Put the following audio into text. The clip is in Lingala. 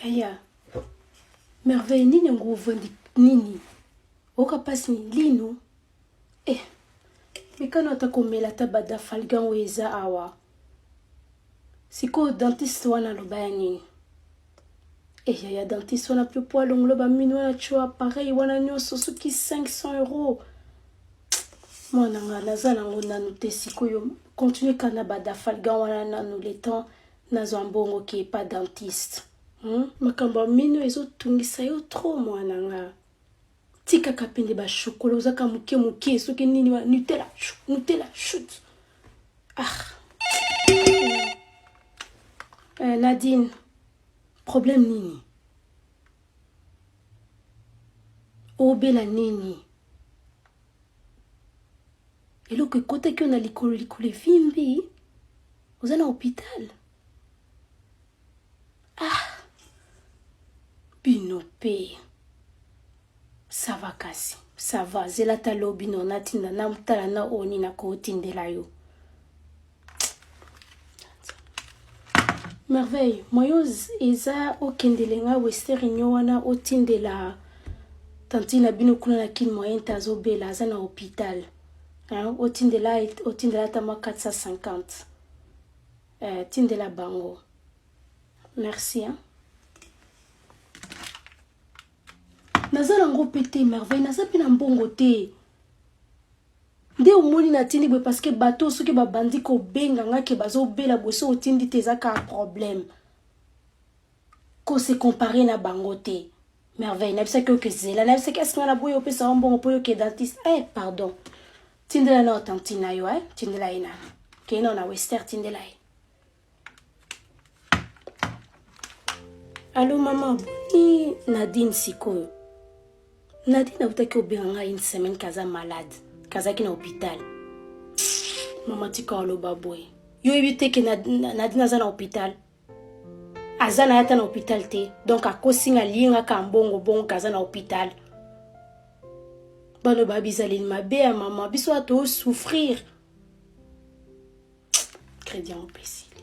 Yaya, merveille nini nguvu nini? Oka pasi ni lino? Mikano atakomela tabada falgan weza awa. Siko dentiste wana lobaya nini? Yaya dentiste wana plus poil loba minu wana chua pareil wana nyoso soki 500 euros. Mwana nga naza nango nanu te sikoyo continue kana bada falgan wana nanu le temps nazo ambongo ki pas dentiste. Makamba minu ezo tungisa yo trop mwana nga. Tika kapende ba chocolat ozaka muke soki nini wa Nutella shoot. Nadine, problème nini? Obela nini? Eloko ekote ki ona likolo vimbi oza na hôpital. Bino pe ça va kasi, ça va zela talo bino natinda na mutala na oni na kotindela yo. Merveille, moyoz eza okendelenga westerinyo wana otindela tantina bino kuna na kin moyen tazo bela aza na hôpital. Otindela tama 450. Tindela bango. Merci. Nazala ngo pete merveille, naza pina mbongo te. Nde omoni na tindi bwe parce que bateau soki ba bandi ko benga nga ke bazo bela boso otindi te za ka problème. Ko se comparer na bango te. Merveille, na bisa ke zela, na bisa ke aska na boyo pesa mbongo poyo ke dentiste. Pardon. Tindela na otantina yo, tindela ina. Ke ina na wester tindela e. Allô maman, ni Nadine sikoyo. Nadine autaki obenga une semaine kaza malade. Kaza ki na hôpital. Maman tika oloba boy. Yo ebite ke Nadine aza na hôpital. Aza na yata na hôpital te. Donc akosinga linga ka mbongo bongo kaza na hôpital. Bano babizali mabe ya maman biso ato souffrir. Crédit en imbécile.